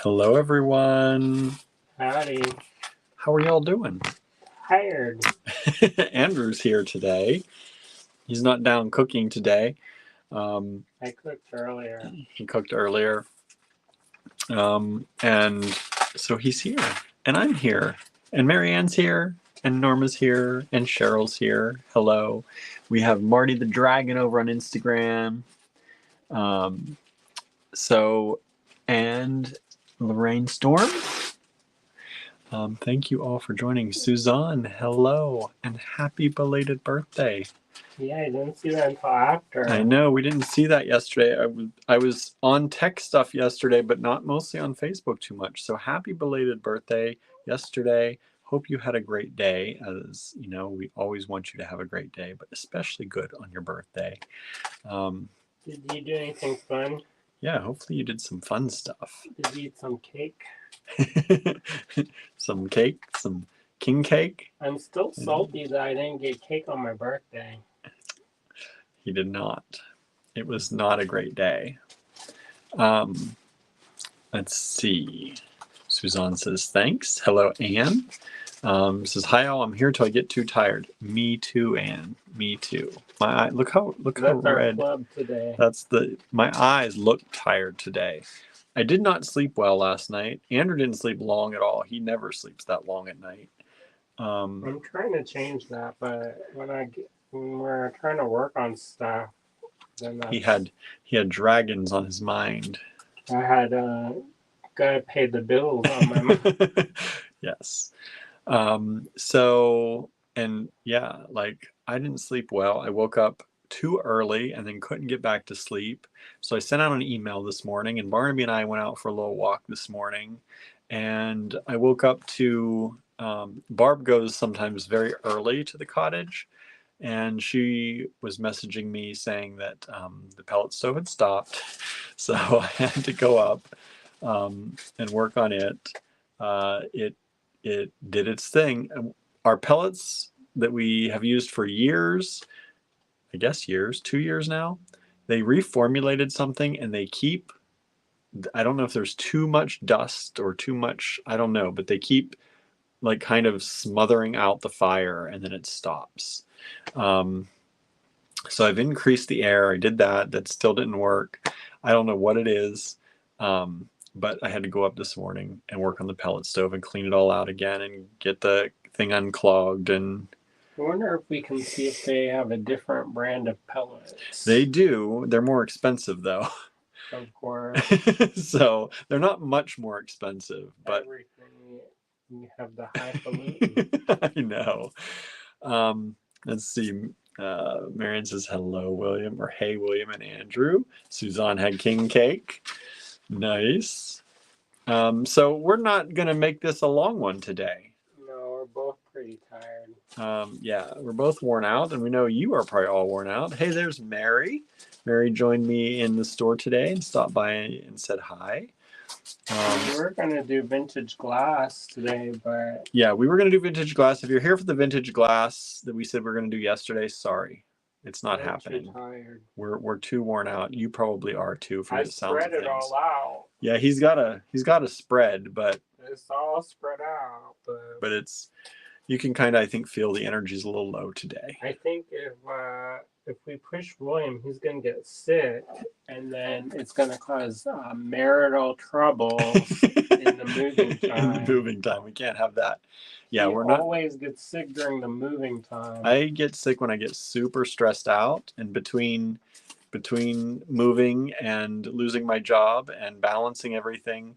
Hello, everyone. Howdy. How are y'all doing? Tired. Andrew's here today. He's not down cooking today. I cooked earlier. He cooked earlier. And so he's here. And I'm here. And Marianne's here. And Norma's here. And Cheryl's here. Hello. We have Marty the Dragon over on Instagram. And Lorraine Storm. Thank you all for joining. Suzanne, hello, and happy belated birthday. Yeah, I didn't see that until after. I know, we didn't see that yesterday. I was on tech stuff yesterday, but not mostly on Facebook too much. So happy belated birthday yesterday. Hope you had a great day. As you know, we always want you to have a great day, but especially good on your birthday. Did you do anything fun? Yeah, hopefully you did some fun stuff. Did you eat some cake? Some cake, some king cake. I'm still salty that I didn't get cake on my birthday. He did not. It was not a great day. Let's see. Suzanne says, thanks. Hello, Anne. Says, hi all, I'm here till I get too tired. Me too, Anne. Me too. My eye, look how That's our red. club today. My eyes look tired today. I did not sleep well last night. Andrew didn't sleep long at all. He never sleeps that long at night. I'm trying to change that, but when we're trying to work on stuff, then he had dragons on his mind. I had gotta pay the bills on my mind. Yes. So, and yeah, like I didn't sleep well. I woke up too early and then couldn't get back to sleep. So I sent out an email this morning, and Barnaby and I went out for a little walk this morning, and I woke up to Barb goes sometimes very early to the cottage, and she was messaging me saying that the pellet stove had stopped, so I had to go up and work on it. It did its thing. Our pellets that we have used for years, I guess 2 years now, they reformulated something, and they keep, I don't know if there's too much dust or too much, I don't know, but they keep like kind of smothering out the fire, and then it stops. So I've increased the air. I did that. That still didn't work. I don't know what it is. But I had to go up this morning and work on the pellet stove and clean it all out again and get the thing unclogged. And I wonder if we can see if they have a different brand of pellets. They do. They're more expensive, though. Of course. So they're not much more expensive, but everything you have the highfalutin. I know. Let's see. Marion says hello, William, or hey, William and Andrew. Suzanne had king cake. Nice. So we're not going to make this a long one today. No, we're both pretty tired. Yeah, we're both worn out, and we know you are probably all worn out. Hey, there's Mary. Mary joined me in the store today and stopped by and said hi. We're going to do vintage glass today, but... Yeah, we were going to do vintage glass. If you're here for the vintage glass that we said we were going to do yesterday, sorry. It's not happening. Too tired. We're too worn out. You probably are too. From the sound of things. I spread it all out. Yeah, he's got a spread, but it's all spread out. But it's, you can kind of, I think, feel the energy's a little low today. I think if we push William, he's gonna get sick, and then it's gonna cause marital trouble in the moving time. In the moving time, we can't have that. Yeah, we're not always get sick during the moving time. I get sick when I get super stressed out, and between moving and losing my job and balancing everything,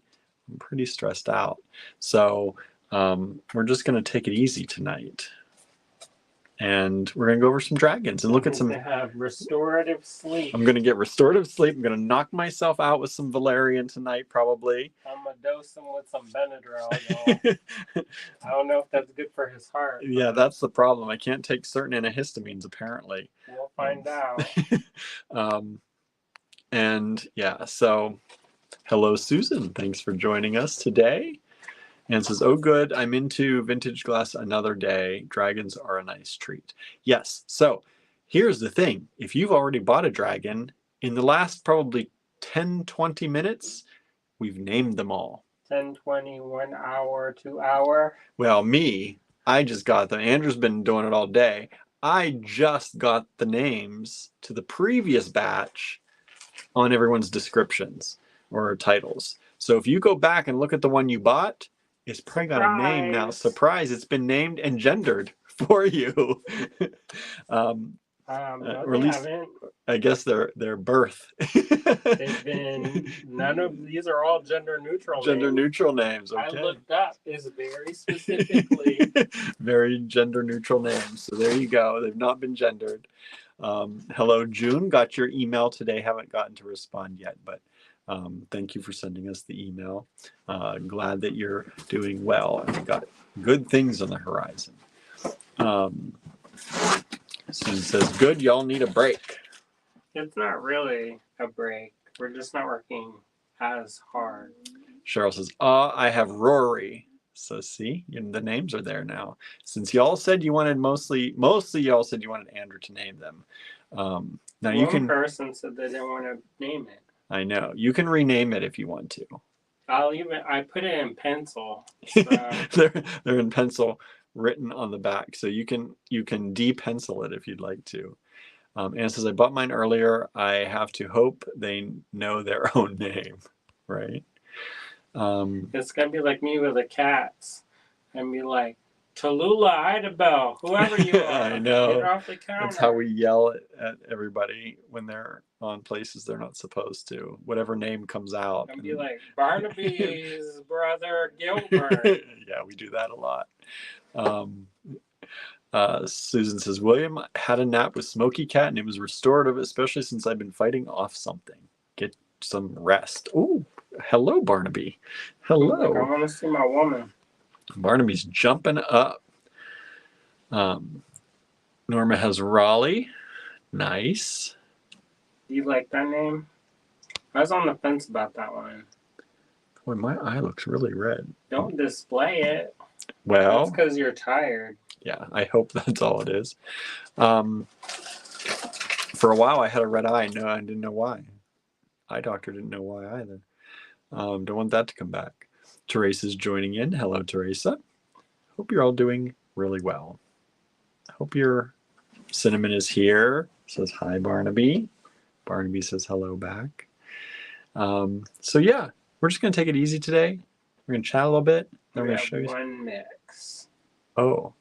I'm pretty stressed out. So we're just going to take it easy tonight. And we're going to go over some dragons and look at some... have restorative sleep. I'm going to get restorative sleep. I'm going to knock myself out with some valerian tonight, probably. I'm going to dose him with some Benadryl. I don't know if that's good for his heart. Yeah, that's the problem. I can't take certain antihistamines, apparently. We'll find out. And yeah, so hello, Susan. Thanks for joining us today. And says, oh, good. I'm into vintage glass another day. Dragons are a nice treat. Yes. So here's the thing. If you've already bought a dragon, in the last probably 10, 20 minutes, we've named them all. 10, 20, 1 hour, 2 hour. Well, I just got them. Andrew's been doing it all day. I just got the names to the previous batch on everyone's descriptions or titles. So if you go back and look at the one you bought, it's probably got a name now. Surprise, it's been named and gendered for you. No, or at they least haven't. I guess their birth. They've been, none of these are all gender neutral. Gender neutral names. I Okay. looked up is very specifically. Very gender neutral names. So there you go. They've not been gendered. Hello, June. Got your email today. Haven't gotten to respond yet, but thank you for sending us the email. Glad that you're doing well and got good things on the horizon. Susan says, good, y'all need a break. It's not really a break. We're just not working as hard. Cheryl says, I have Rory. So see, the names are there now. Since y'all said you wanted mostly y'all said you wanted Andrew to name them. Now you can. One person said they didn't want to name it. I know. You can rename it if you want to. I put it in pencil. So. they're in pencil written on the back. So you can de-pencil it if you'd like to. Anna says, I bought mine earlier. I have to hope they know their own name, right? It's gonna be like me with the cats. And be like, Tallulah, Idabel, whoever you are. I know. Get off the counter. That's how we yell at everybody when they're on places they're not supposed to. Whatever name comes out. And be like, Barnaby's brother Gilbert. Yeah, we do that a lot. Susan says, William had a nap with Smoky Cat and it was restorative, especially since I've been fighting off something. Get some rest. Oh, hello, Barnaby. Hello. Like, I want to see my woman. Barnaby's jumping up. Norma has Raleigh. Nice. You like that name? I was on the fence about that one. Boy, my eye looks really red. Don't display it. Well, that's because you're tired. Yeah, I hope that's all it is. For a while, I had a red eye. No, I didn't know why. Eye doctor didn't know why either. Don't want that to come back. Teresa's joining in. Hello, Teresa. Hope you're all doing really well. Hope your Cinnamon is here. Says hi, Barnaby. Barnaby says hello back. So yeah, we're just gonna take it easy today. We're gonna chat a little bit. Then we're gonna show you one mix. Oh,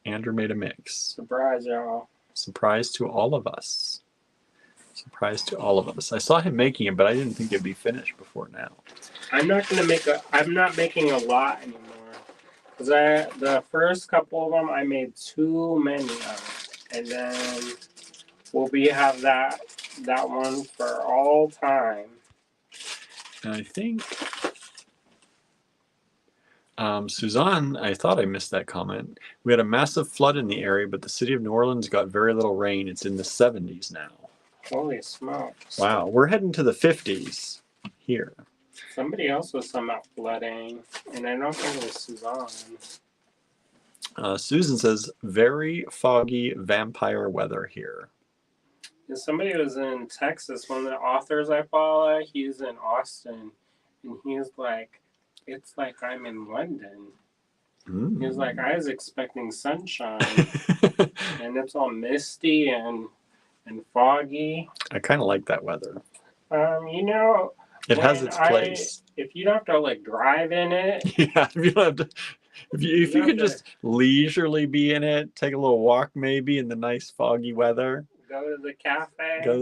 Andrew made a mix. Surprise, y'all. Surprise to all of us. Surprise to all of us. I saw him making it, but I didn't think it'd be finished before now. I'm not making a lot anymore. Because the first couple of them, I made too many of. And then we'll have that one for all time. And I think Suzanne, I thought I missed that comment. We had a massive flood in the area, but the city of New Orleans got very little rain. It's in the 70s now. Holy smokes. Wow, we're heading to the 50s here. Somebody else was talking about flooding, and I don't think it was Suzanne. Susan says, very foggy vampire weather here. And somebody was in Texas, one of the authors I follow, he's in Austin, and he's like, it's like I'm in London. He was like, I was expecting sunshine, and it's all misty and foggy. I kind of like that weather. It has its place. If you don't have to like drive in it. Yeah, if you don't have to. If you could just leisurely be in it, take a little walk maybe in the nice foggy weather. Go to the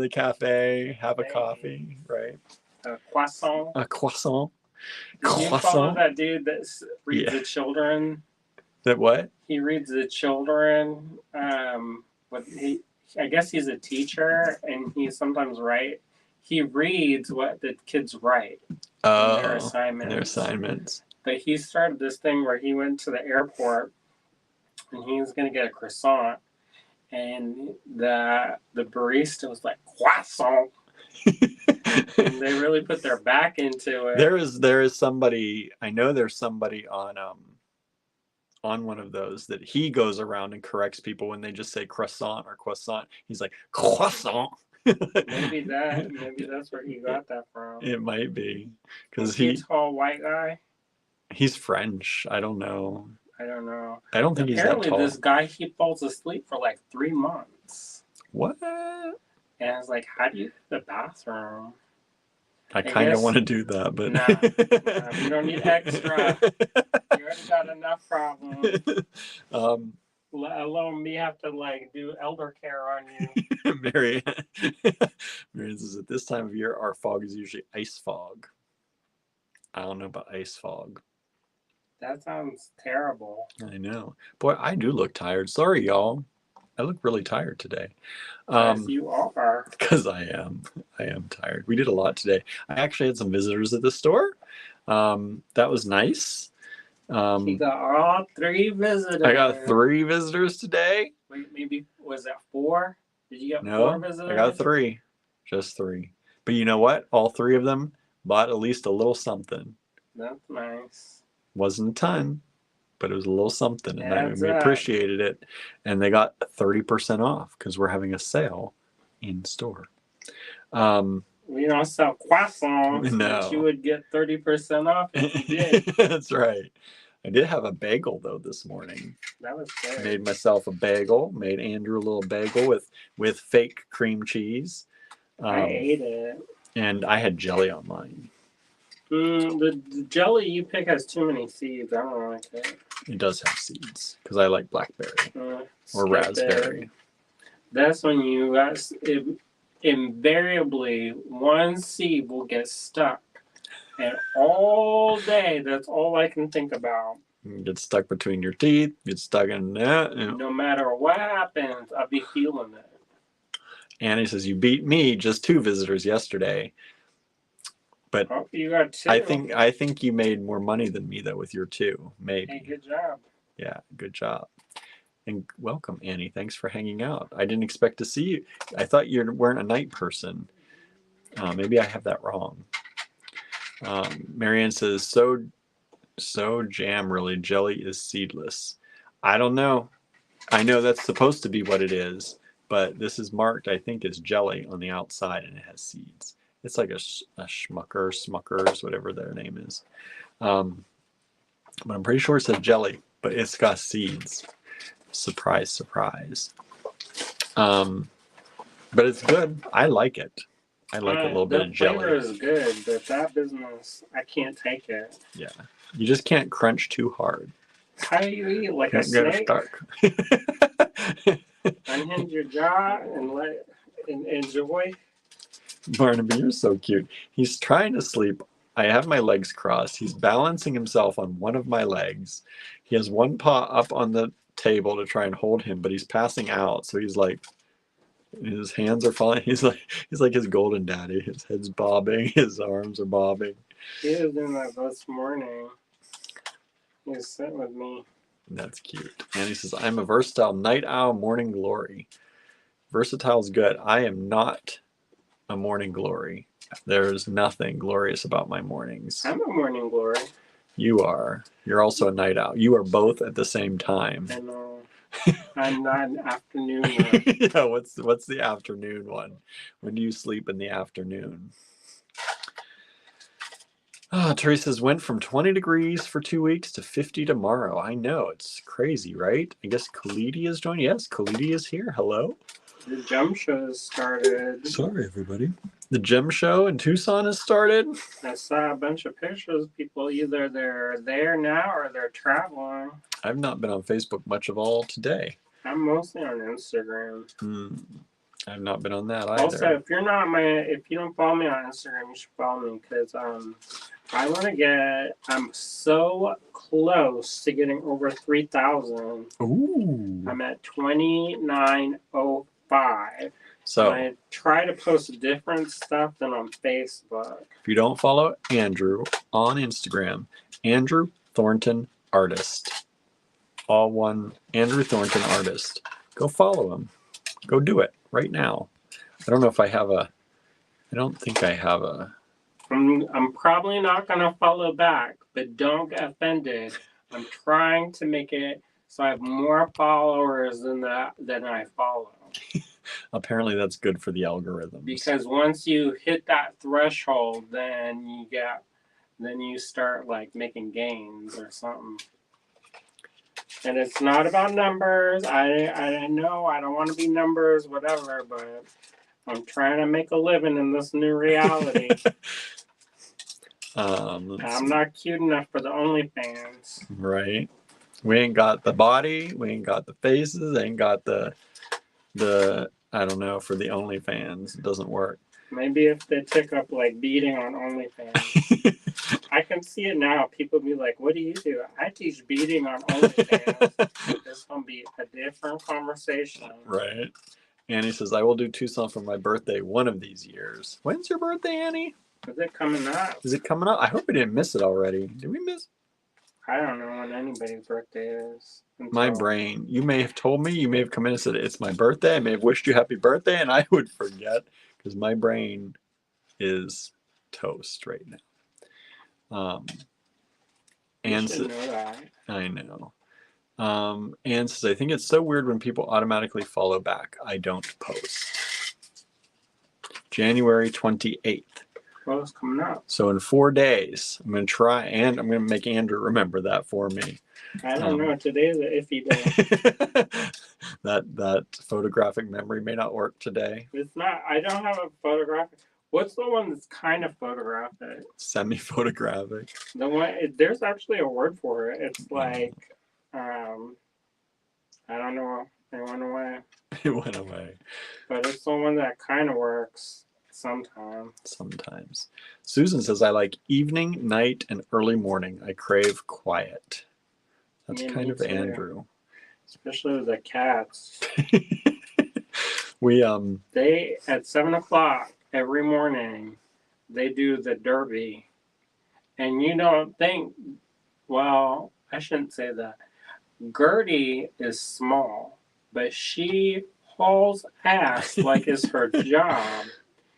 cafe. Have a coffee, right? A croissant. A croissant. Do you follow that dude that reads the children? That what? He reads the children. I guess he's a teacher, and he sometimes he reads what the kids write in their assignments. But he started this thing where he went to the airport, and he was going to get a croissant, and the barista was like, croissant. And they really put their back into it. There is somebody, I know there's somebody on one of those that he goes around and corrects people when they just say croissant or croissant. He's like, croissant. Maybe that's where he got that from. It might be because he's a tall white guy. He's French. I don't know. I don't know. I don't think he's that Apparently, tall. this guy, he falls asleep for like 3 months. What? And I was like, how do you get to the bathroom? I kind of want to do that, but nah, we don't need extra. You already got enough problems. Let alone me have to like do elder care on you. Marianne says at this time of year, our fog is usually ice fog. I don't know about ice fog. That sounds terrible. I know. Boy, I do look tired. Sorry, y'all. I look really tired today. Yes, you are. Because I am. I am tired. We did a lot today. I actually had some visitors at the store. That was nice. He got all 3 visitors. I got 3 visitors today. Wait, maybe was that 4? Did you get No, 4 visitors? I got 3. Just 3. But you know what? All 3 of them bought at least a little something. That's nice. Wasn't a ton, but it was a little something, and we appreciated it. And they got 30% off because we're having a sale in store. We don't sell croissants, no. but you would get 30% off if you did. That's right. I did have a bagel though this morning. That was good. Made myself a bagel. Made Andrew a little bagel with fake cream cheese. I ate it. And I had jelly on mine. The jelly you pick has too many seeds. I don't like it. It does have seeds because I like blackberry or raspberry. That's when you guys invariably one seed will get stuck, and all day that's all I can think about. You get stuck between your teeth. Get stuck in that. No matter what happens, I'll be feeling it. Annie says you beat me. Just 2 visitors yesterday. But you got 2. I think you made more money than me though with your 2, maybe. Hey, good job. Yeah, good job. And welcome, Annie. Thanks for hanging out. I didn't expect to see you. I thought you weren't a night person. Maybe I have that wrong. Marianne says, so jam really. Jelly is seedless. I don't know. I know that's supposed to be what it is, but this is marked, I think, as jelly on the outside, and it has seeds. It's like a Smuckers, whatever their name is. But I'm pretty sure it says jelly, but it's got seeds. Surprise, surprise. But it's good. I like it. I like a little bit of jelly. The flavor is good, but that business, I can't take it. Yeah. You just can't crunch too hard. How do you eat? Like a snake? Unhinge your jaw and enjoy. Barnaby, you're so cute. He's trying to sleep. I have my legs crossed. He's balancing himself on one of my legs. He has one paw up on the table to try and hold him, but he's passing out. So he's like, his hands are falling. He's like his golden daddy. His head's bobbing. His arms are bobbing. He was doing that this morning. He was sitting with me. That's cute. And he says, I'm a versatile night owl, morning glory. Versatile's good. I am not a morning glory. There's nothing glorious about my mornings. I'm a morning glory. You are. You're also a night owl. You are both at the same time. I know. I'm not an afternoon one. Yeah, what's the afternoon one? When do you sleep in the afternoon? Teresa's went from 20 degrees for 2 weeks to 50 tomorrow. I know, it's crazy, right? I guess Khalidi is joining. Yes, Khalidi is here. Hello. The gem show has started. Sorry, everybody. The gem show in Tucson has started. I saw a bunch of pictures of people. Either they're there now or they're traveling. I've not been on Facebook much of all today. I'm mostly on Instagram. I've not been on that either. Also, if you don't follow me on Instagram, you should follow me because I'm so close to getting over 3,000. Ooh. I'm at 2905. So I try to post different stuff than on Facebook. If you don't follow Andrew on Instagram, Andrew Thornton Artist. All one, Andrew Thornton Artist. Go follow him. Go do it right now. I don't know if I have I don't think I have a. I'm probably not going to follow back, but don't get offended. I'm trying to make it so I have more followers than I follow. Apparently that's good for the algorithm. Because once you hit that threshold, then you get then you start like making gains or something. And it's not about numbers. I know I don't want to be numbers, whatever, but I'm trying to make a living in this new reality. I'm not cute enough for the OnlyFans. Right. We ain't got the body. We ain't got the faces. Ain't got the I don't know, for the OnlyFans. It doesn't work. Maybe if they took up like beating on OnlyFans. I can see it now. People be like, what do you do? I teach beating on OnlyFans. This gonna be a different conversation. Right. Annie says, I will do Tucson for my birthday one of these years. When's your birthday, Annie? Is it coming up? Is it coming up? I hope we didn't miss it already. Did we miss? I don't know when anybody's birthday is. My brain. You may have told me. You may have come in and said, it's my birthday. I may have wished you happy birthday, and I would forget because my brain is toast right now. And you should know that. I know. Anne says, I think it's so weird when people automatically follow back. I don't post. January 28th. Well, it's coming up. So in 4 days, I'm going to try, and I'm going to make Andrew remember that for me. I don't know. Today is an iffy day. that photographic memory may not work today. It's not. I don't have a photographic. What's the one that's kind of photographic? Semi-photographic. The one. There's actually a word for it. It's like, I don't know. It went away. It went away. But it's the one that kind of works sometimes. Sometimes. Susan says, I like evening, night, and early morning. I crave quiet. That's kind of Andrew. Especially with the cats. They at 7:00 every morning they do the derby. And you don't think, well, I shouldn't say that. Gertie is small, but she hauls ass like it's her job.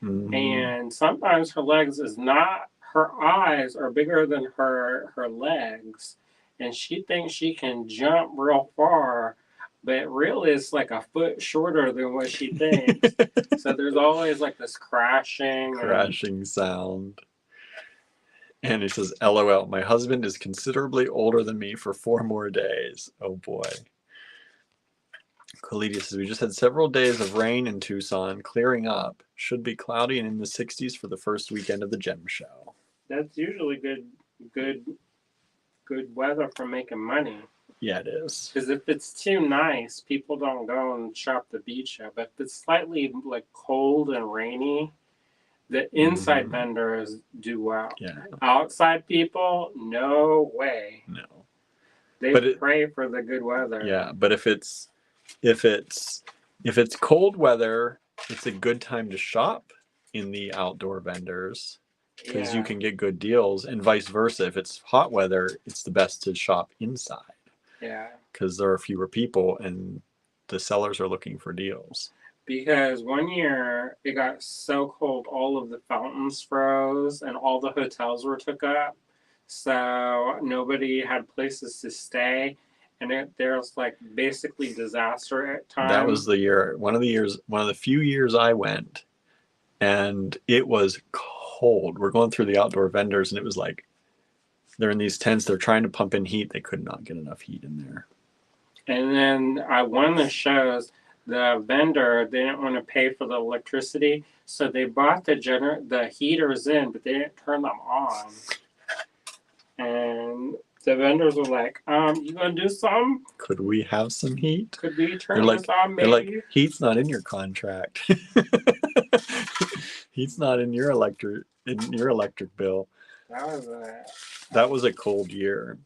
Mm-hmm. And sometimes her legs is not, her eyes are bigger than her legs. And she thinks she can jump real far, but really it's like a foot shorter than what she thinks. So there's always like this crashing sound. And it says, LOL, my husband is considerably older than me for 4 more days. Oh boy. Khalidi says, we just had several days of rain in Tucson, clearing up. Should be cloudy and in the 60s for the first weekend of the gem show. That's usually good weather for making money. Yeah, it is. Because if it's too nice, people don't go and shop the beach show. But if it's slightly like cold and rainy, the inside vendors do well. Yeah. Outside people, no way. No. They pray for the good weather. Yeah, but if it's cold weather, it's a good time to shop in the outdoor vendors because you can get good deals, and vice versa. If it's hot weather, it's the best to shop inside. Yeah. Because there are fewer people and the sellers are looking for deals. Because one year it got so cold, all of the fountains froze and all the hotels were took up. So nobody had places to stay. And there was like basically disaster at times. That was the year, one of the few years I went, and it was cold. We're going through the outdoor vendors, and it was like, they're in these tents, they're trying to pump in heat. They could not get enough heat in there. And then one of the shows, the vendor, they didn't want to pay for the electricity, so they brought the heaters in, but they didn't turn them on. And the vendors were like, you gonna do something? Could we have some heat? Could we turn this on, maybe? They're like, heat's not in your contract. Heat's not in your electric bill. That was a cold year.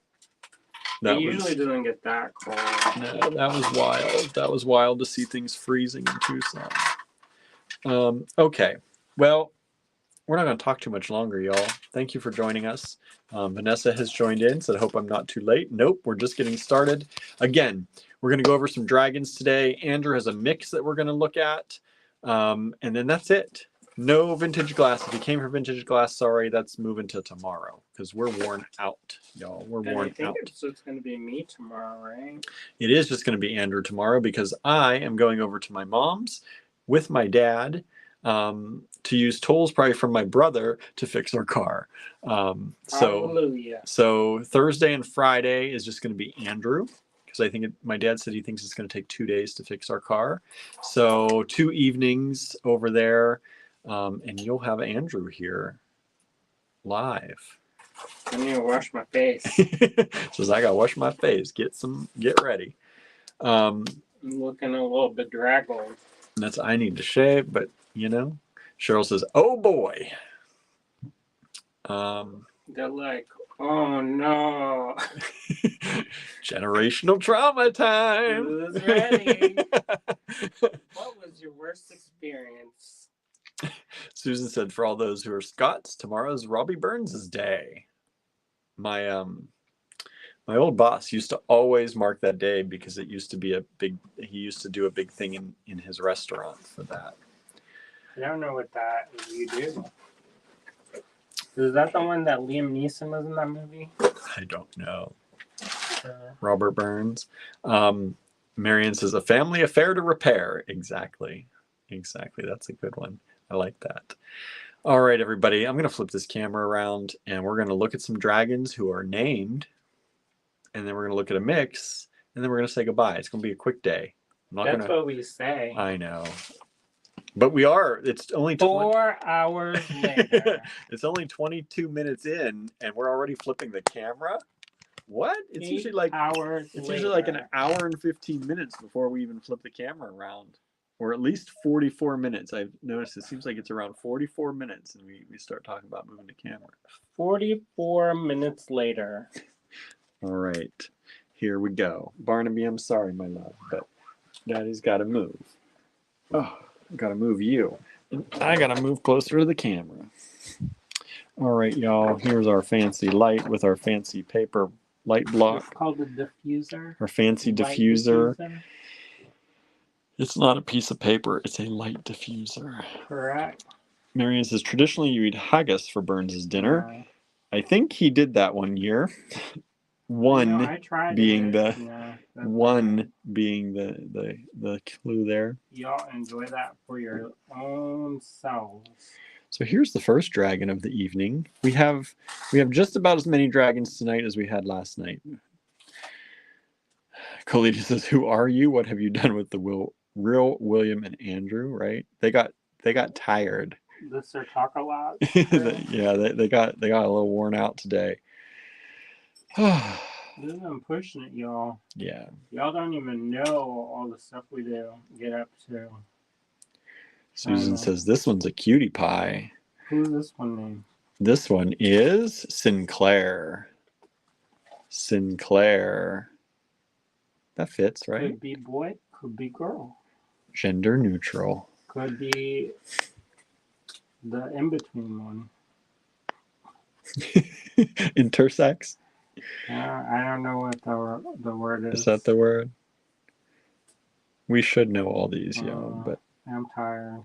It usually doesn't get that cold. No, that was wild. That was wild to see things freezing in Tucson. Okay, well, we're not going to talk too much longer, y'all. Thank you for joining us. Vanessa has joined in, said, hope I'm not too late. Nope, we're just getting started. Again, we're going to go over some dragons today. Andrew has a mix that we're going to look at. And then that's it. No vintage glass. If you came for vintage glass, sorry, that's moving to tomorrow because we're worn out, y'all. We're worn out. It's going to be me tomorrow, right? It is just going to be Andrew tomorrow because I am going over to my mom's with my dad to use tools probably from my brother to fix our car. Hallelujah. So Thursday and Friday is just going to be Andrew, because I think my dad said he thinks it's going to take 2 days to fix our car. So 2 evenings over there, and you'll have Andrew here live. I need to wash my face. Says I gotta wash my face. Get ready. I'm looking a little bedraggled. That's I need to shave, but Cheryl says, "Oh boy." They're like, "Oh no." Generational trauma time. Who's ready? What was your worst experience? Susan said, "For all those who are Scots, tomorrow's Robbie Burns' day." My old boss used to always mark that day because it used to be he used to do a big thing in his restaurant for that. I don't know what that you do. Is that the one that Liam Neeson was in that movie? I don't know. Robert Burns. Marion says, a family affair to repair. Exactly. That's a good one. I like that. All right, everybody. I'm going to flip this camera around and we're going to look at some dragons who are named. And then we're going to look at a mix. And then we're going to say goodbye. It's going to be a quick day. That's what we say. I know. But we are. It's only 4 hours later. It's only 22 minutes in, and we're already flipping the camera. What? It's usually like an hour and 15 minutes before we even flip the camera around, or at least 44 minutes. I've noticed it seems like it's around 44 minutes, and we start talking about moving the camera. 44 minutes later. All right, here we go. Barnaby, I'm sorry, my love, but Daddy's got to move. Oh. Gotta move you. And I gotta move closer to the camera. All right, y'all. Here's our fancy light with our fancy paper light block. It's called a diffuser. Our fancy diffuser. It's not a piece of paper. It's a light diffuser. Correct. Marion says, traditionally you eat haggis for Burns' dinner. Yeah. I think he did that one year. One being the clue there. Y'all enjoy that for your own selves. So here's the first dragon of the evening. We have just about as many dragons tonight as we had last night. Colita says, "Who are you? What have you done with the real William and Andrew?" Right? They got tired. This their talk a lot. Yeah, they got a little worn out today. I'm pushing it, y'all. Yeah. Y'all don't even know all the stuff we do get up to. Susan says this one's a cutie pie. Who's this one named? This one is Sinclair. Sinclair. That fits, right? Could be boy, could be girl. Gender neutral. Could be the in-between one. Intersex? I don't know what the word is. Is that the word? We should know all these, but I'm tired.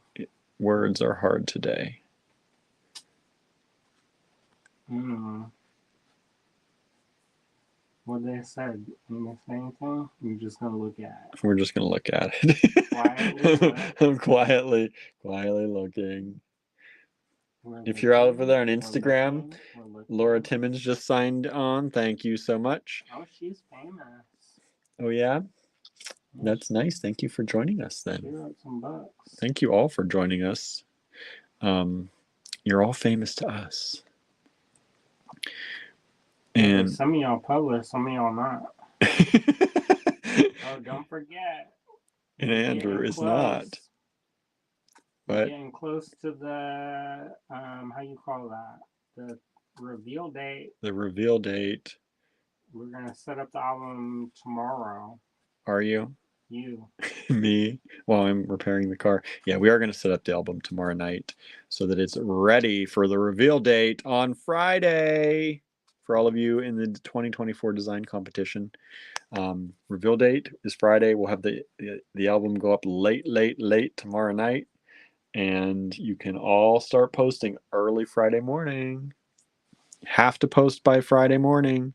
Words are hard today. What they said? Didn't they say anything? We're just gonna look at it. We're just gonna look at it. I'm quietly looking. If you're over there on Instagram, Laura Timmons just signed on. Thank you so much. Oh, she's famous. Oh, yeah? That's nice. Thank you for joining us then. She wrote some books. Thank you all for joining us. You're all famous to us. And some of y'all published, some of y'all not. Oh, don't forget. And Andrew is not. But getting close to the how you call that? The reveal date. The reveal date. We're gonna set up the album tomorrow. Are you? You. Me? While I'm repairing the car. Yeah, we are gonna set up the album tomorrow night so that it's ready for the reveal date on Friday. For all of you in the 2024 design competition. Reveal date is Friday. We'll have the album go up late tomorrow night. And you can all start posting early Friday morning. You have to post by Friday morning.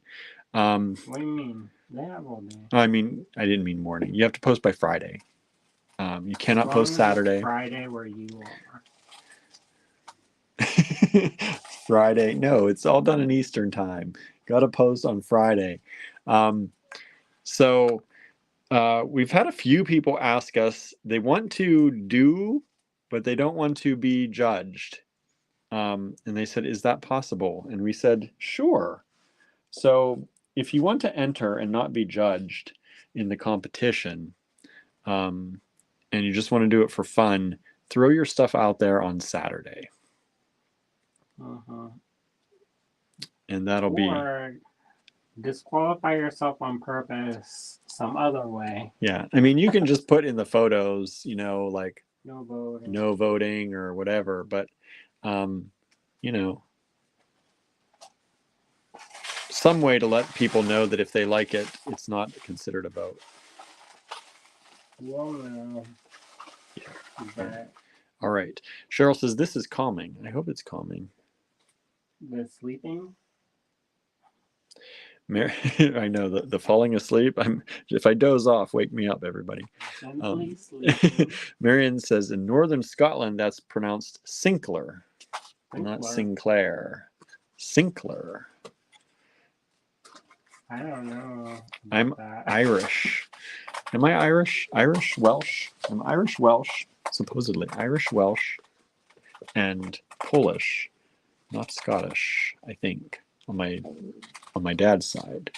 What do you mean? They have all day. I didn't mean morning. You have to post by Friday. You cannot post Saturday. Friday where you are. Friday. No, it's all done in Eastern time. Got to post on Friday. So we've had a few people ask us, they want to do, but they don't want to be judged. And they said, is that possible? And we said, sure. So if you want to enter and not be judged in the competition, and you just want to do it for fun, throw your stuff out there on Saturday. And that'll be... Or disqualify yourself on purpose some other way. Yeah. I mean, you can just put in the photos, you know, like no voting or whatever, but, you know, some way to let people know that if they like it, it's not considered a vote. Well, no. Yeah. All right. Cheryl says, this is calming. I hope it's calming. The sleeping? I know the falling asleep. If I doze off, wake me up, everybody. Marion says in northern Scotland that's pronounced Sinclair, not Sinclair. Sinclair. I don't know. I'm Irish. Am I Irish? Irish Welsh? I'm Irish Welsh, supposedly Irish Welsh, and Polish, not Scottish. I think on my dad's side,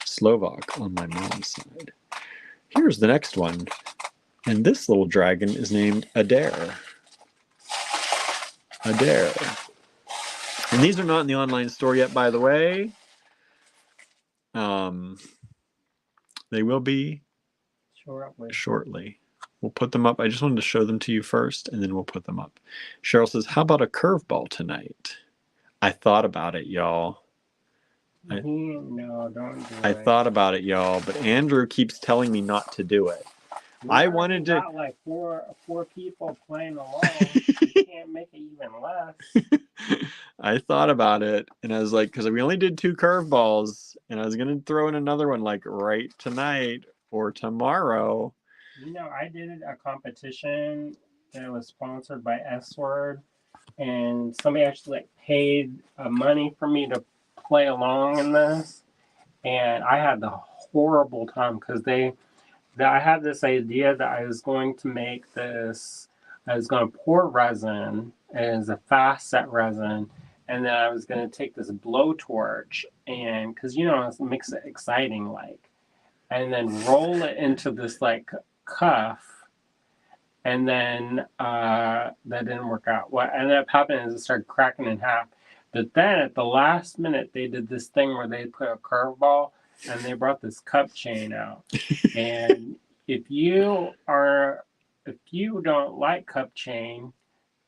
Slovak on my mom's side. Here's the next one. And this little dragon is named Adair. Adair. And these are not in the online store yet, by the way. They will be shortly. We'll put them up. I just wanted to show them to you first, and then we'll put them up. Cheryl says, how about a curveball tonight? I thought about it, y'all. No, don't do it. I thought about it, y'all, but Andrew keeps telling me not to do it. I wanted to. Got like four people playing along. You can't make it even less. I thought about it, and I was like, because we only did 2 curveballs, and I was gonna throw in another one like right tonight or tomorrow. You know, I did a competition that was sponsored by S-Word, and somebody actually like paid money for me to play along in this, and I had the horrible time because I had this idea that I was going to make this. I was going to pour resin as a fast set resin, and then I was going to take this blowtorch and because it makes it exciting, like, and then roll it into this like cuff. And then that didn't work out. What ended up happening is it started cracking in half. But then at the last minute, they did this thing where they put a curveball and they brought this cup chain out. And if you don't like cup chain,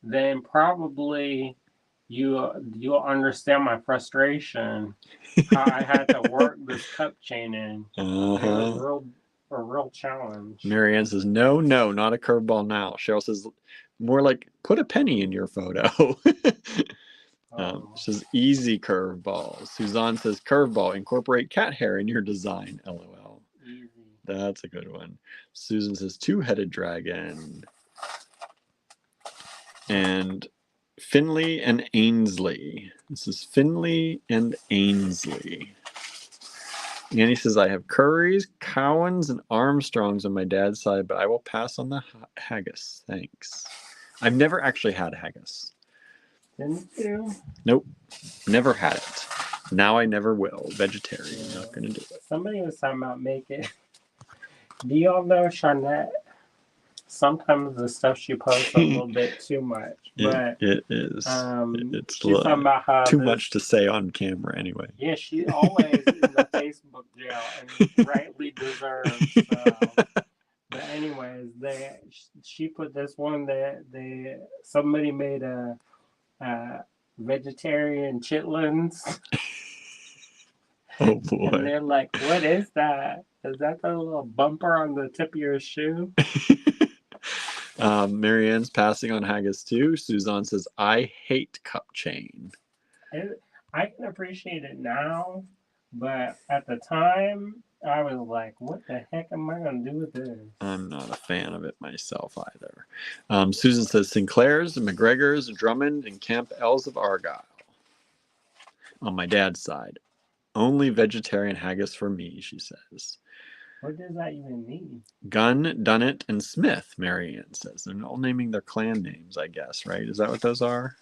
then probably you'll understand my frustration. How I had to work this cup chain in. It was a real challenge. Marianne says, no, not a curveball now. Cheryl says, more like put a penny in your photo. Says easy curveball. Suzanne says curveball, incorporate cat hair in your design. LOL. Easy. That's a good one. Susan says 2-headed dragon. And Finley and Ainsley. This is Finley and Ainsley. Annie says, I have Currys, Cowans, and Armstrongs on my dad's side, but I will pass on the haggis. Thanks. I've never actually had haggis. Didn't you? Nope. Never had it. Now I never will. Vegetarian. Yeah. Not going to do it. Somebody was talking about making. Do y'all know Charnette? Sometimes the stuff she posts a little bit too much. But it is. It's she's talking about how too much to say on camera anyway. Yeah, she always in the Facebook jail and rightly deserves. But anyways, she put this one that somebody made a vegetarian chitlins. Oh boy! And they're like, "What is that? Is that the little bumper on the tip of your shoe?" Marianne's passing on haggis too. Suzanne says, I hate cup chain. I can appreciate it now, but at the time, I was like, what the heck am I going to do with this? I'm not a fan of it myself either. Susan says Sinclair's, McGregor's, Drummond, and Camp Ells of Argyle. On my dad's side. Only vegetarian haggis for me, she says. What does that even mean? Gunn, Dunnett, and Smith, Marianne says. They're all naming their clan names, I guess, right? Is that what those are?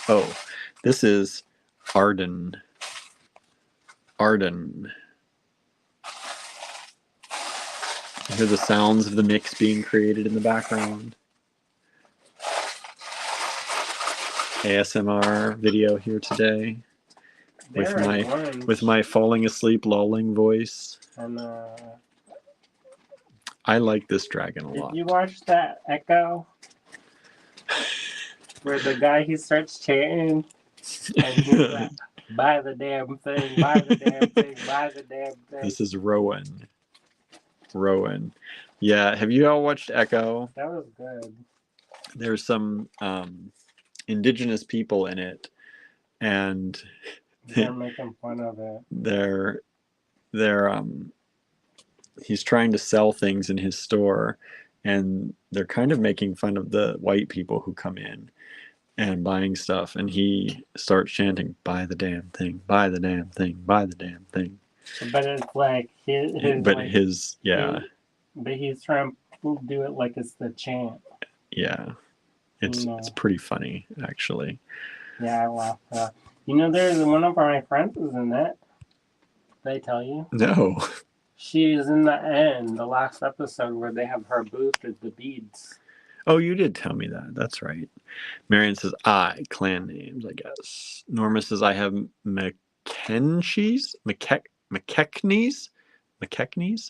Oh, this is Arden. Arden. You hear the sounds of the mix being created in the background. ASMR video here today with my falling asleep lolling voice. And, I like this dragon a lot. Did you watch that Echo? Where the guy, he starts chanting and he's like, buy the damn thing, buy the damn thing, buy the damn thing. This is Rowan. Rowan. Yeah, have you all watched Echo? That was good. There's some indigenous people in it, and they're making fun of it. They're he's trying to sell things in his store, and they're kind of making fun of the white people who come in and buying stuff, and he starts chanting, buy the damn thing, buy the damn thing, buy the damn thing. But it's like his but like, his but he's trying to do it like it's the chant. Yeah. It's pretty funny, actually. Yeah, I laughed. There's one of my friends is in it. Did I tell you? No. She's in the end, the last episode where they have her booth with the beads. Oh, you did tell me that. That's right. Marion says, clan names, I guess. Norma says, I have McKechnie's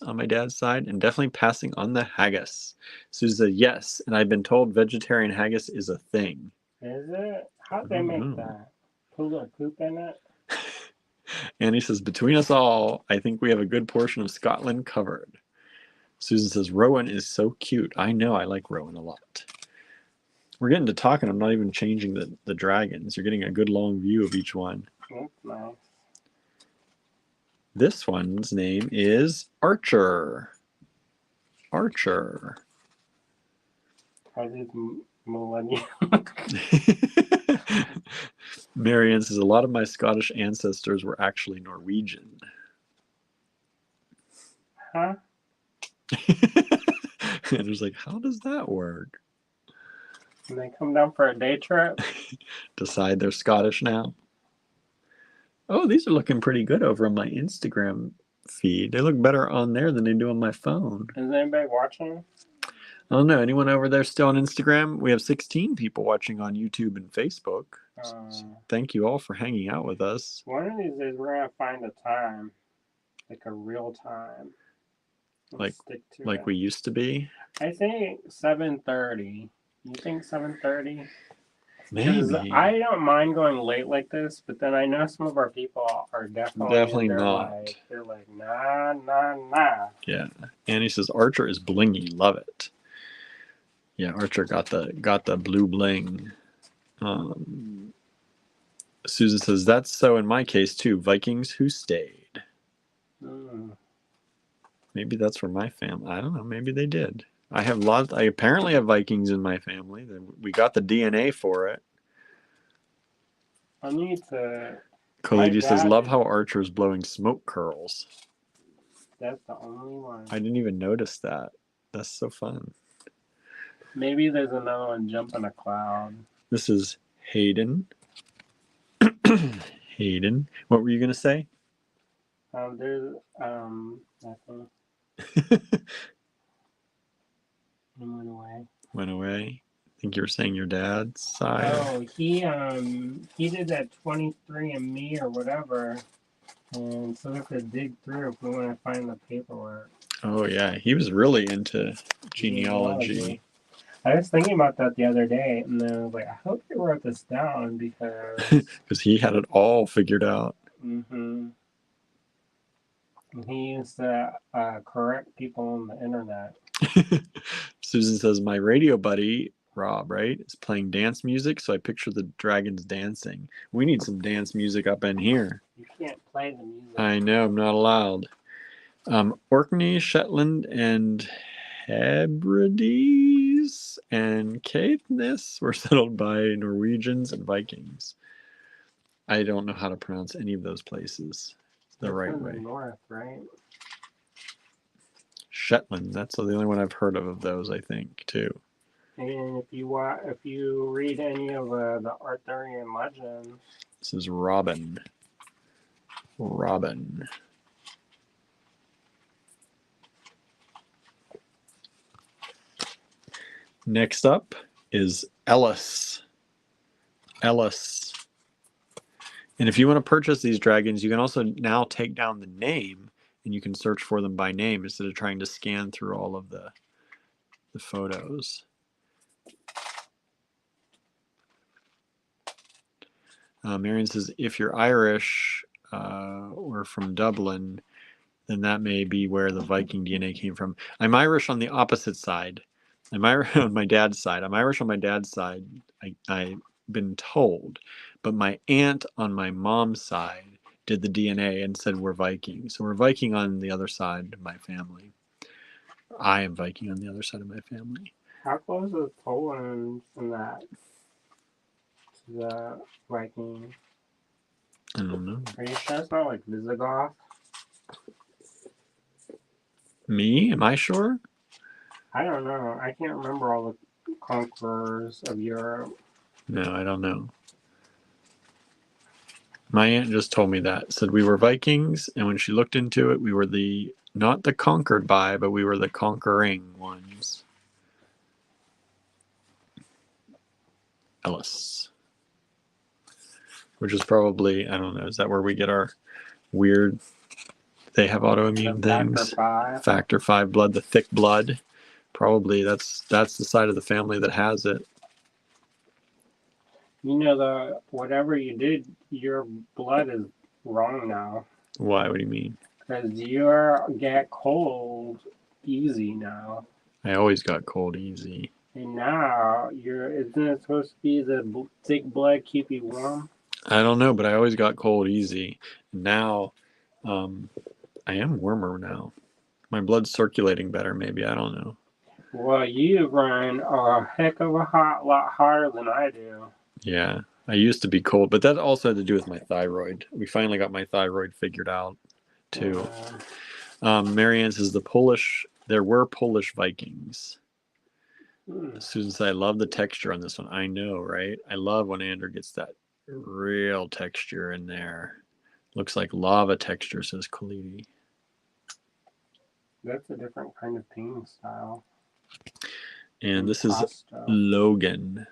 on my dad's side, and definitely passing on the haggis. Susan said, yes, and I've been told vegetarian haggis is a thing. Is it? How'd they make that? Put a little poop in it? Annie says, between us all, I think we have a good portion of Scotland covered. Susan says, Rowan is so cute. I know, I like Rowan a lot. We're getting to talking. I'm not even changing the dragons. You're getting a good long view of each one. That's nice. This one's name is Archer. Archer. Are these millennials? Marianne says, a lot of my Scottish ancestors were actually Norwegian. Huh? And it was like, how does that work? And they come down for a day trip? Decide they're Scottish now. Oh, these are looking pretty good over on my Instagram feed. They look better on there than they do on my phone. Is anybody watching? I don't know. Anyone over there still on Instagram? We have 16 people watching on YouTube and Facebook. So thank you all for hanging out with us. One of these days, we're going to find a time, like a real time. Like we used to be? I think 7:30. You think 7:30? Maybe. I don't mind going late like this, but then I know some of our people are definitely not. They're like, nah. Yeah. Annie says Archer is blingy. Love it. Yeah, Archer got the blue bling. Susan says that's so in my case too. Vikings who stayed. Maybe that's for my family. I don't know. Maybe they did. I apparently have Vikings in my family. We got the DNA for it. I need to. Collegius says, love how Archer's blowing smoke curls. That's the only one. I didn't even notice that. That's so fun. Maybe there's another one jumping a cloud. This is Hayden. Hayden. What were you going to say? There's, nothing. Went away. I think you were saying your dad's side. Oh, he did that 23andMe or whatever, and so we have to dig through if we want to find the paperwork. Oh yeah, he was really into genealogy. I was thinking about that the other day, and then I was like, I hope you wrote this down because he had it all figured out. He used to correct people on the internet. Susan says, my radio buddy, Rob, right, is playing dance music, so I picture the dragons dancing. We need some dance music up in here. You can't play play the music. I know, I'm not allowed. Orkney, Shetland, and Hebrides and Caithness were settled by Norwegians and Vikings. I don't know how to pronounce any of those places the right in way. the north, right? Shetland, that's the only one I've heard of those, I think, too. And if you read any of the Arthurian legends, this is Robin. Robin. Next up is Ellis. Ellis. And if you want to purchase these dragons, you can also now take down the name and you can search for them by name instead of trying to scan through all of the photos. Marion says, if you're Irish or from Dublin, then that may be where the Viking DNA came from. I'm Irish on the opposite side. I'm Irish on my dad's side. I'm Irish on my dad's side, I've been told. But my aunt on my mom's side did the DNA and said we're Viking. So we're Viking on the other side of my family. I am Viking on the other side of my family. How close is Poland from that to the Viking? I don't know. Are you sure it's not like Visigoth? Me? Am I sure? I don't know. I can't remember all the conquerors of Europe. No, I don't know. My aunt just told me that. Said we were Vikings, and when she looked into it, we were not the conquered by, but we were the conquering ones. Ellis. Which is probably, I don't know, is that where we get our weird, they have autoimmune things? Factor 5 blood, the thick blood. Probably that's the side of the family that has it. You know, whatever you did, your blood is wrong now. Why? What do you mean? Because you get cold easy now. I always got cold easy. And now isn't it supposed to be the thick blood keep you warm? I don't know, but I always got cold easy. Now, I am warmer now. My blood's circulating better, maybe. I don't know. Well, you run a heck of a lot hotter than I do. Yeah, I used to be cold, but that also had to do with my thyroid. We finally got my thyroid figured out, too. Marianne says there were Polish Vikings. Susan said, I love the texture on this one. I know, right? I love when Andrew gets that real texture in there. Looks like lava texture, says Khalidi. That's a different kind of painting style. And this is Logan.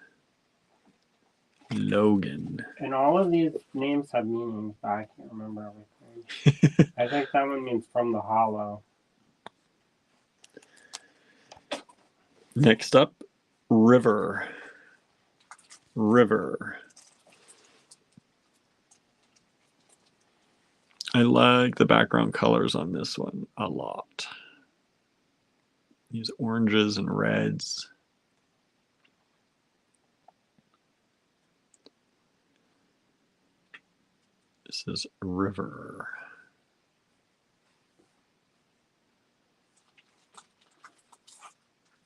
Logan. And all of these names have meanings, but I can't remember everything. I think that one means from the hollow. Next up, River. River. I like the background colors on this one a lot. These oranges and reds. This is River.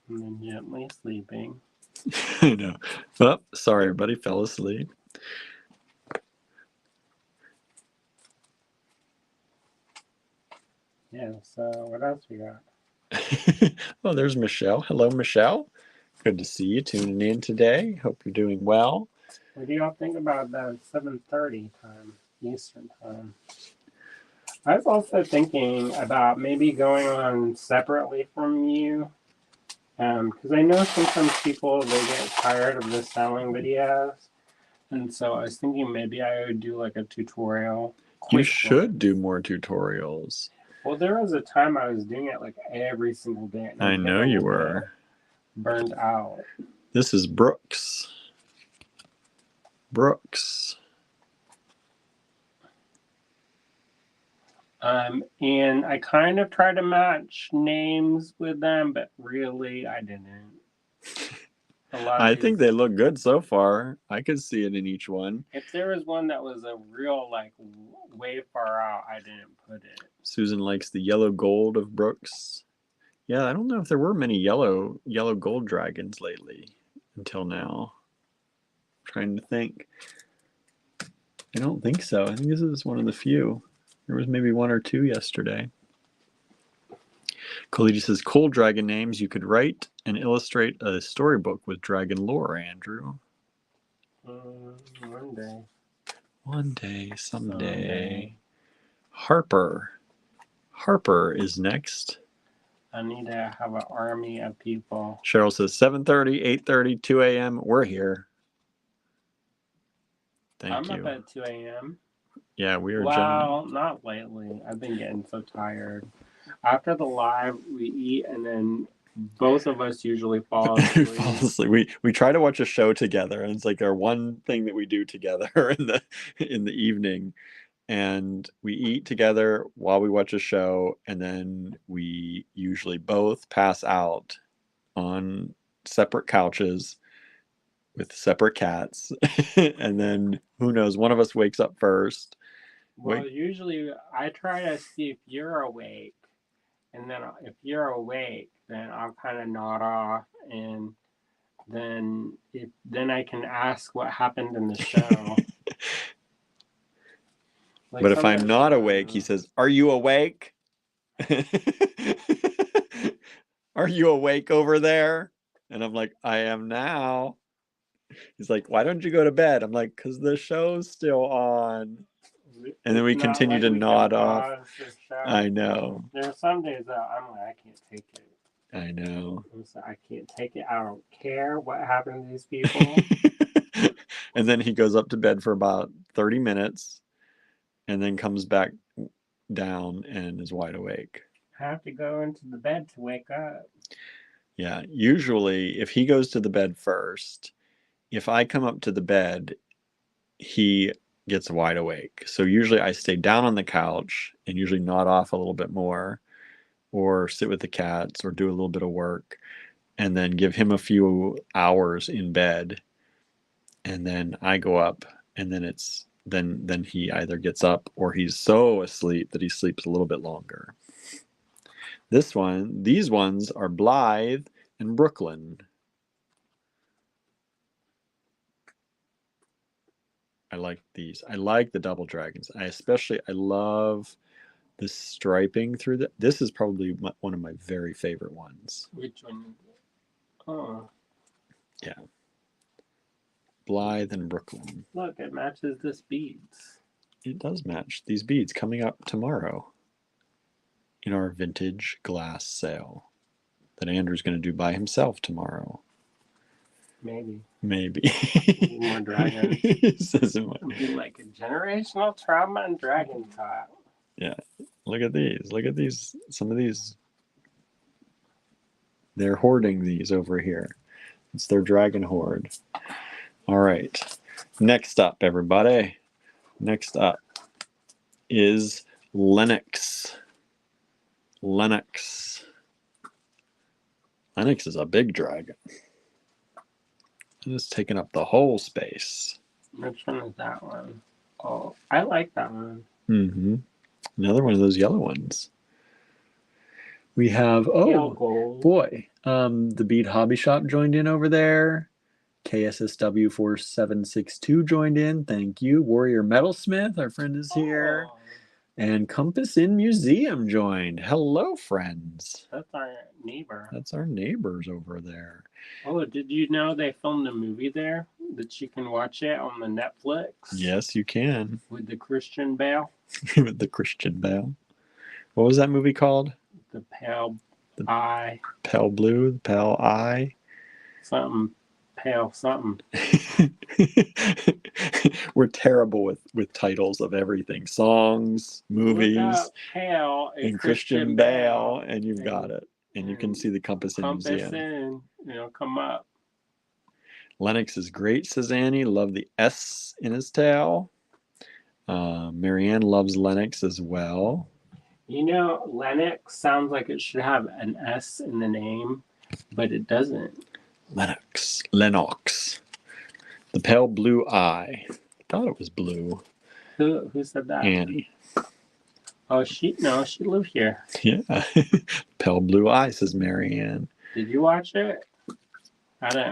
And then gently sleeping. I know. Oh, sorry, everybody fell asleep. Yeah, so what else we got? Oh, there's Michelle. Hello, Michelle. Good to see you tuning in today. Hope you're doing well. What do y'all think about the 7:30 time, Eastern time? I was also thinking about maybe going on separately from you. Because I know sometimes people, they get tired of the selling videos. And so I was thinking maybe I would do like a tutorial. You should do more tutorials. Well, there was a time I was doing it like every single day. I know you were. Burned out. This is Brooks. Brooks. And I kind of tried to match names with them, but really I didn't. I think they look good so far. I could see it in each one. If there was one that was a real, like, way far out, I didn't put it. Susan likes the yellow gold of Brooks. Yeah, I don't know if there were many yellow gold dragons lately until now. I'm trying to think. I don't think so. I think this is one of the few. There was maybe one or two yesterday. Collegius says, cool dragon names. You could write and illustrate a storybook with dragon lore, Andrew. One day. One day, someday. Harper. Harper is next. I need to have an army of people. Cheryl says 7:30, 8:30, 2 a.m. We're here. Thank you. I'm up at 2 a.m. Yeah, we are. Well, not lately. I've been getting so tired. After the live, we eat, and then both of us usually fall asleep. We try to watch a show together, and it's like our one thing that we do together in the evening. And we eat together while we watch a show, and then we usually both pass out on separate couches with separate cats. And then who knows, one of us wakes up first. Well, usually I try to see if you're awake, and then if you're awake, then I'll kind of nod off, and then I can ask what happened in the show. Like, but if I'm not awake, he says, "Are you awake? Are you awake over there?" And I'm like, "I am now." He's like, "Why don't you go to bed?" I'm like, "'Cause the show's still on." And then we continue to nod off. I know. There are some days that I'm like, I can't take it. I know. I can't take it. I don't care what happened to these people. And then he goes up to bed for about 30 minutes and then comes back down and is wide awake. I have to go into the bed to wake up. Yeah. Usually, if he goes to the bed first, if I come up to the bed, he gets wide awake. So usually I stay down on the couch and usually nod off a little bit more, or sit with the cats, or do a little bit of work, and then give him a few hours in bed. And then I go up, and then then he either gets up or he's so asleep that he sleeps a little bit longer. These ones are Blythe and Brooklyn. I like these. I like the double dragons. I love the striping through this is probably one of my very favorite ones. Which one? Oh. Yeah. Blythe and Brooklyn. Look, it matches this beads. It does match these beads coming up tomorrow in our vintage glass sale that Andrew's going to do by himself tomorrow. Maybe. More dragons. It'll be like a generational trauma and dragon talk. Yeah. Look at these. Some of these. They're hoarding these over here. It's their dragon hoard. All right. Next up, everybody. Next up is Lennox. Lennox is a big dragon. It's taking up the whole space. Which one is that one? Oh, I like that one. Mm-hmm. Another one of those yellow ones. We have, boy, the Bead Hobby Shop joined in over there. KSSW 4762 joined in. Thank you. Warrior Metalsmith, our friend, is here. Oh. And Compass in Museum joined. Hello, friends. That's our neighbor. That's our neighbors over there. Oh, did you know they filmed a movie there that you can watch it on the Netflix? Yes, you can. With the Christian Bale. With the Christian Bale. What was that movie called? The Pale Eye. Pale Blue, the Pale Eye. Something. Pale something. We're terrible with titles of everything. Songs, movies. Pale and Christian Bale, and you've got it. And you can see the Compass in Museum. Come up. Lennox is great, says Annie. Love the S in his tail. Marianne loves Lennox as well. Lennox sounds like it should have an S in the name, but it doesn't. Lennox. The Pale Blue Eye. Thought it was blue. Who said that? Annie. Oh, she lived here. Yeah. Pale Blue Eye, says Marianne. Did you watch it?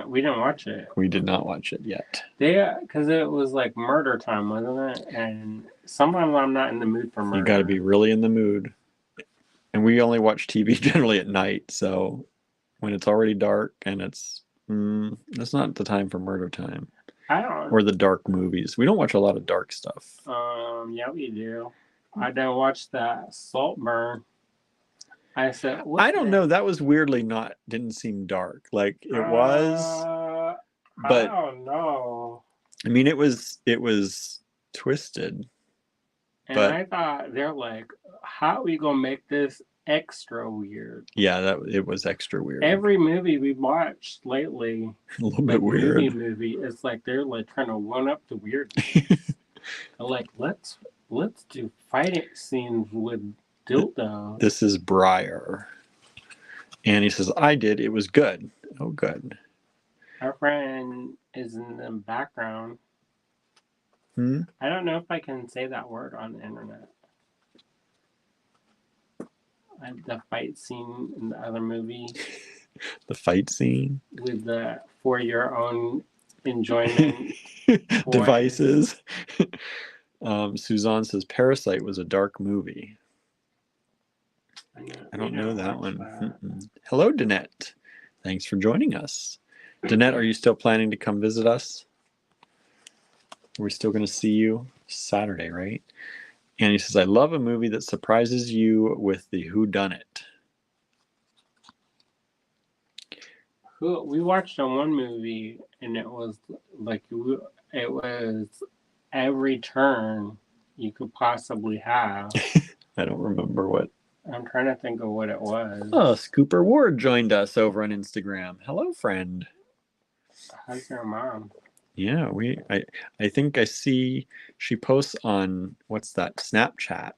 We didn't watch it. We did not watch it yet. Because it was like murder time, wasn't it? And sometimes I'm not in the mood for murder. You got to be really in the mood. And we only watch TV generally at night, so when it's already dark and it's not the time for murder time. I don't. Or the dark movies. We don't watch a lot of dark stuff. Yeah, we do. I don't watch that Saltburn. I said, I don't know. That was weirdly didn't seem dark. Like it was, but I don't know. I mean, it was twisted. And but I thought they're like, how are we gonna make this extra weird? Yeah, it was extra weird. Every movie we watched lately, a little bit weird. Movie, it's like they're like trying to one up the weird. Like let's do fighting scenes with dildo. This is Briar. And he says, I did. It was good. Oh, good. Our friend is in the background. I don't know if I can say that word on the internet. The fight scene in the other movie. The fight scene? With the for your own enjoyment devices. Suzanne says Parasite was a dark movie. I don't know that one. Hello, Danette. Thanks for joining us. Danette, are you still planning to come visit us? We're still going to see you Saturday, right? And he says, I love a movie that surprises you with the whodunit. We watched one movie, and it was like, it was every turn you could possibly have. I don't remember what. I'm trying to think of what it was. Oh, Scooper Ward joined us over on Instagram. Hello, friend. How's your mom? Yeah, I think I see she posts on what's that, Snapchat.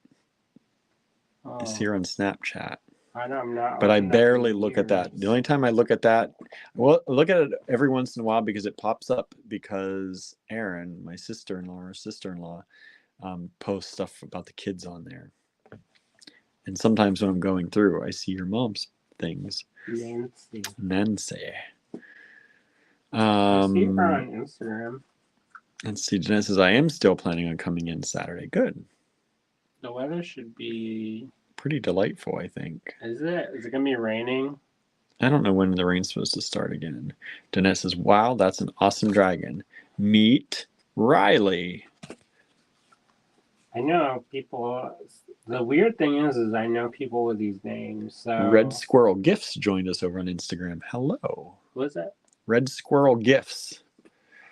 Oh, I see her on Snapchat. I'm not. But I barely look at that. The only time I look at that, well, look at it every once in a while because it pops up because Erin, my sister-in-law, posts stuff about the kids on there. And sometimes when I'm going through, I see your mom's things. Nancy. I see her on Instagram. Let's see. Jeanette says, I am still planning on coming in Saturday. Good. The weather should be pretty delightful, I think. Is it? Is it going to be raining? I don't know when the rain's supposed to start again. Jeanette says, wow, that's an awesome dragon. Meet Riley. I know people. The weird thing is I know people with these names. So Red Squirrel Gifts joined us over on Instagram. Hello. Who is it? Red Squirrel Gifts.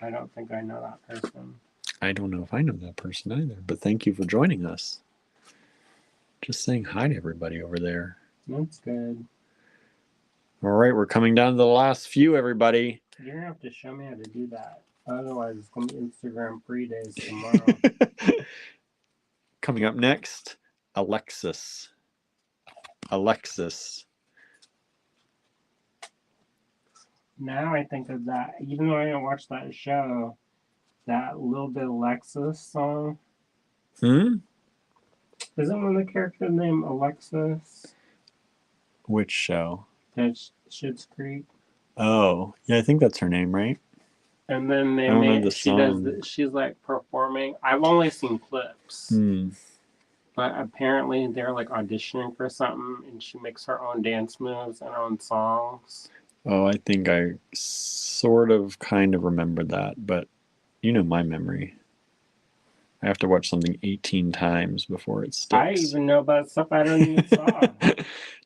I don't think I know that person. I don't know if I know that person either, but thank you for joining us. Just saying hi to everybody over there. That's good. All right, we're coming down to the last few, everybody. You're going to have to show me how to do that. Otherwise, it's going to be Instagram free days tomorrow. Coming up next, Alexis. Now I think of that, even though I didn't watch that show, that Little Bit Alexis song. Isn't one of the characters named Alexis? Which show? That's Schitt's Creek. Oh, yeah, I think that's her name, right? And then she's like performing. I've only seen clips. But apparently they're like auditioning for something and she makes her own dance moves and her own songs. Oh, I think I sort of kind of remember that, but you know my memory. I have to watch something 18 times before it sticks. I even know about stuff I don't even saw.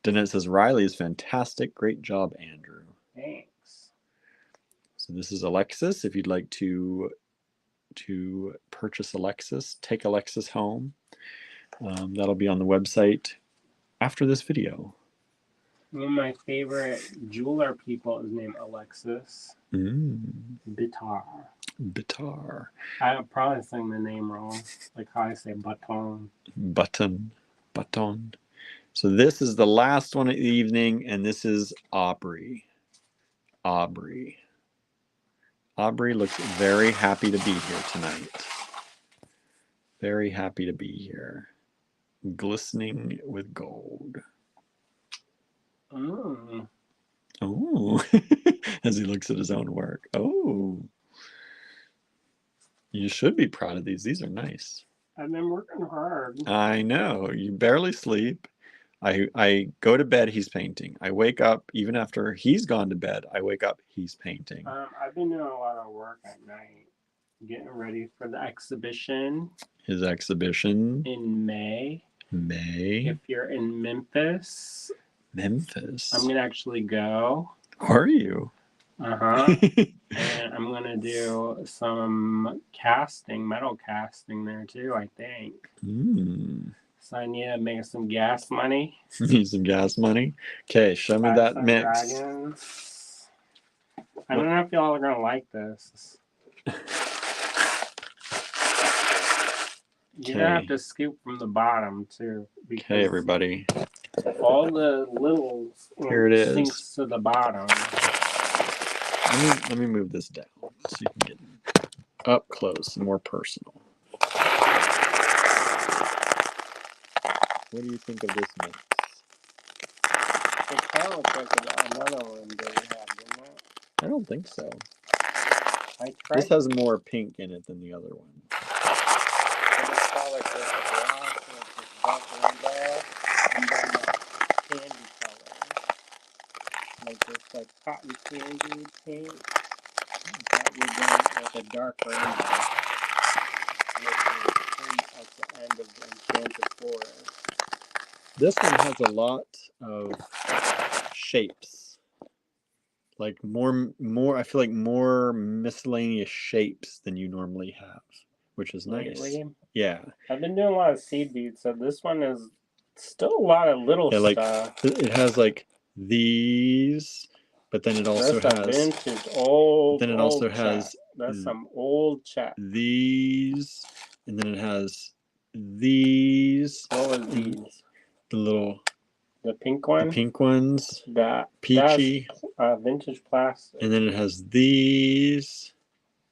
Danette says, Riley is fantastic. Great job, Andrew. Thanks. So this is Alexis. If you'd like to purchase Alexis, take Alexis home. That'll be on the website after this video. One of my favorite jeweler people is named Alexis Bitar. I'm probably saying the name wrong, like how I say baton. So this is the last one of the evening, and this is Aubrey. Aubrey. Aubrey looks very happy to be here tonight. Very happy to be here. Glistening with gold. Mm. Oh, as he looks at his own work. Oh, you should be proud of these. These are nice. I've been working hard. I know. You barely sleep. I go to bed, he's painting. I wake up, even after he's gone to bed, I wake up, he's painting. I've been doing a lot of work at night, getting ready for the exhibition. His exhibition. In May. May. If you're in Memphis. Memphis. I'm going to actually go. Are you? Uh-huh. And I'm going to do some casting, metal casting there too, I think. So I need to make some gas money. Need some gas money? Okay, show me that mix. Dragons. I don't know if y'all are going to like this. You're going to have to scoop from the bottom too. Okay, everybody. All the little here it is. Sinks to the bottom. Let me move this down so you can get up close and more personal. What do you think of this mix? It kind of looks like another one that we had, didn't it? I don't think so. This has more pink in it than the other one. It's got like this black and this and then candy color. Like this like cotton candy pink. That would be like a dark rainbow. At the end of the Enchanted Forest. This one has a lot of shapes. Like more I feel like more miscellaneous shapes than you normally have, which is nice. Lately? Yeah. I've been doing a lot of seed beads, so this one is still a lot of little stuff. It has like these, but then it also has vintage old. Then it also has that's some old chat. These, and then it has these. What was these? The pink one? The pink ones. That peachy. That's vintage plastic. And then it has these.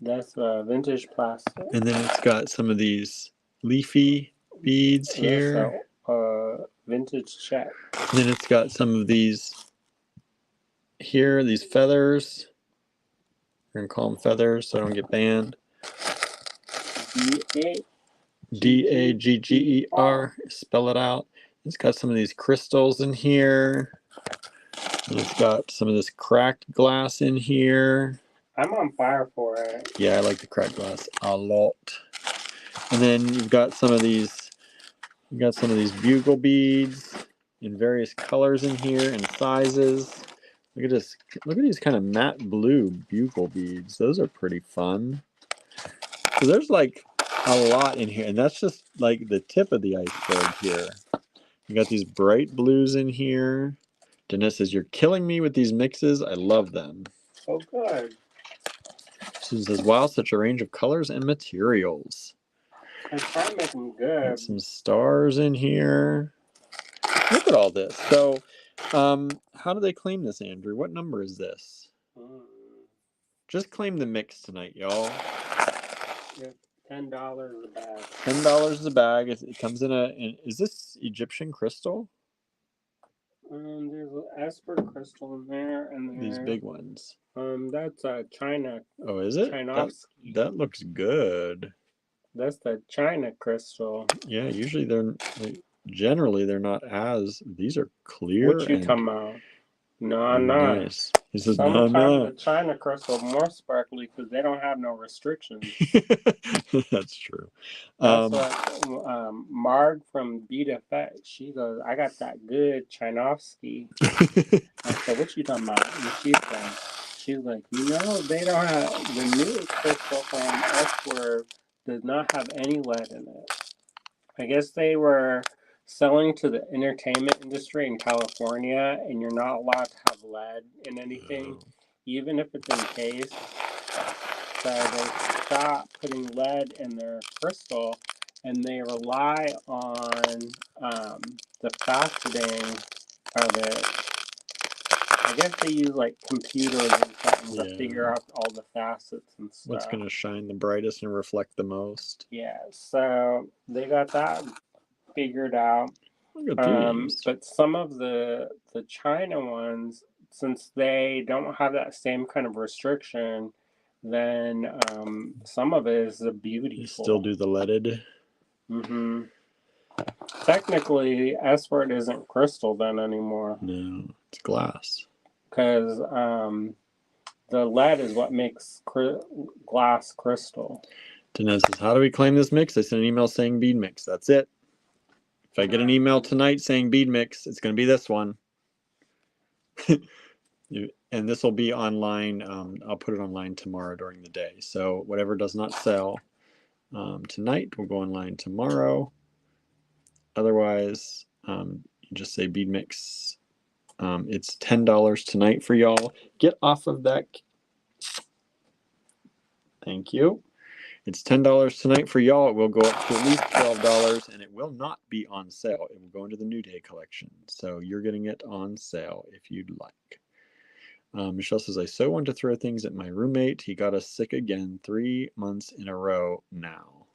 That's vintage plastic. And then it's got some of these leafy beads here. That's vintage check. And then it's got some of these here, these feathers. We're going to call them feathers so I don't get banned. D-A-G-G-E-R. Spell it out. It's got some of these crystals in here. And it's got some of this cracked glass in here. I'm on fire for it. Yeah, I like the cracked glass a lot. And then you've got some of these. You got some of these bugle beads in various colors in here and sizes. Look at this. Look at these kind of matte blue bugle beads. Those are pretty fun. So there's like a lot in here, and that's just like the tip of the iceberg here. You got these bright blues in here. Dennis says, "You're killing me with these mixes. I love them." Oh, good. She says, "Wow, such a range of colors and materials." I try to make them good. Got some stars in here. Look at all this. So, how do they claim this, Andrew? What number is this? Just claim the mix tonight, y'all. Yep. $10 a bag. $10 a bag. It comes in is this Egyptian crystal? There's an Esper crystal in there, and these big ones. That's China. Oh, is it? That looks good. That's the China crystal. Yeah, usually generally they're not as. These are clear. What you talking about? No, nice. He says, sometimes the China crystal more sparkly because they don't have no restrictions. That's true. That's what Marg from Beta Fett, she goes, I got that good Chinovsky. I said, what you talking about? And she's like, they don't have the new crystal from Esper does not have any lead in it. I guess they were selling to the entertainment industry in California, and you're not allowed to have lead in anything, even if it's encased. So they stopped putting lead in their crystal, and they rely on the faceting of it. I guess they use like computers and something to Yeah. figure out all the facets and stuff. What's going to shine the brightest and reflect the most? Yeah, so they got that figured out. Look at these. But some of the China ones, since they don't have that same kind of restriction, then some of it is the beauty. You still do the leaded? Mm-hmm. Technically, S-word isn't crystal then anymore. No, it's glass. Because the lead is what makes glass crystal. Danez says, how do we claim this mix? I sent an email saying bead mix. That's it. If I get an email tonight saying bead mix, it's going to be this one. And this will be online. I'll put it online tomorrow during the day. So whatever does not sell tonight will go online tomorrow. Otherwise, you just say bead mix. It's $10 tonight for y'all. Get off of that. Thank you. It's $10 tonight for y'all. It will go up to at least $12, and it will not be on sale. It will go into the New Day collection. So you're getting it on sale if you'd like. Michelle says, I so want to throw things at my roommate. He got us sick again 3 months in a row now.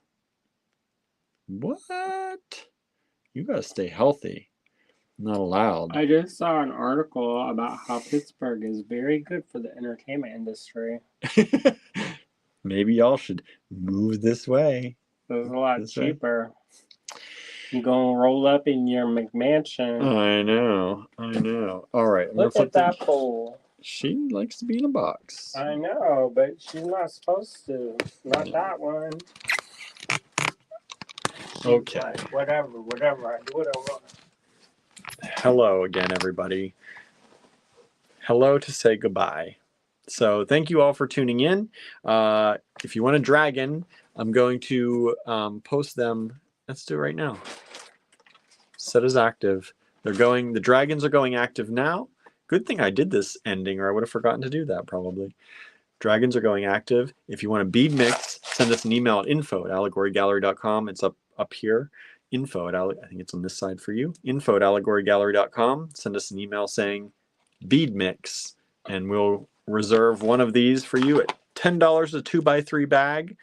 What? You got to stay healthy. Not allowed. I just saw an article about how Pittsburgh is very good for the entertainment industry. Maybe y'all should move this way. It's a lot cheaper. You gonna roll up in your McMansion. I know. All right. Look at that pole. She likes to be in a box. I know, but she's not supposed to. Not that one. Okay. Like, whatever. I do what I want. Hello again, everybody. Hello to say goodbye. So thank you all for tuning in. If you want a dragon, I'm going to post them. Let's do it right now. Set as active. The dragons are going active now. Good thing I did this ending, or I would have forgotten to do that probably. Dragons are going active. If you want a bead mix, send us an email at info@allegorygallery.com. It's up here. I think it's on this side for you. info@allegorygallery.com. Send us an email saying bead mix, and we'll reserve one of these for you at $10 a 2x3 bag.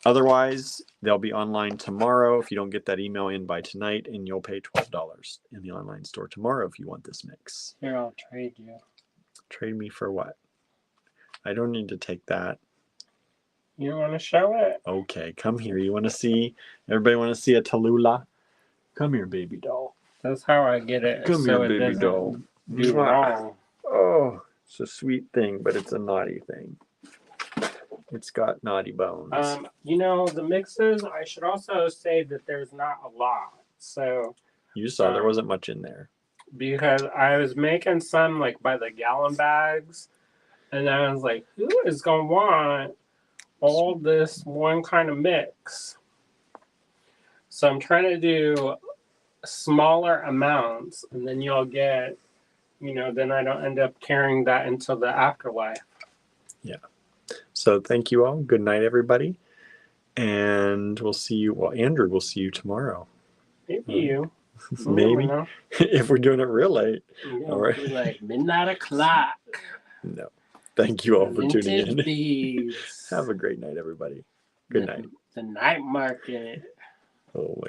Otherwise, they'll be online tomorrow if you don't get that email in by tonight, and you'll pay $12 in the online store tomorrow if you want this mix. Here, I'll trade you. Trade me for what? I don't need to take that. You want to show it? Okay, come here. You want to see? Everybody want to see a Tallulah? Come here, baby doll. That's how I get it. Come so here, it baby doesn't doll. do wrong. Oh, it's a sweet thing, but it's a naughty thing. It's got naughty bones. The mixes, I should also say that there's not a lot. So you saw there wasn't much in there. Because I was making some like by the gallon bags, and I was like, who is gonna want all this one kind of mix? So I'm trying to do smaller amounts, and then you'll get, then I don't end up carrying that into the afterlife. Yeah. So thank you all. Good night, everybody. And we'll see you. Well, Andrew, we'll see you tomorrow. Maybe you. Maybe. If we're doing it real late. Yeah, all right. Like midnight o'clock. No. Thank you all for tuning in. Beads. Have a great night, everybody. Good night. The night market. Oh my God.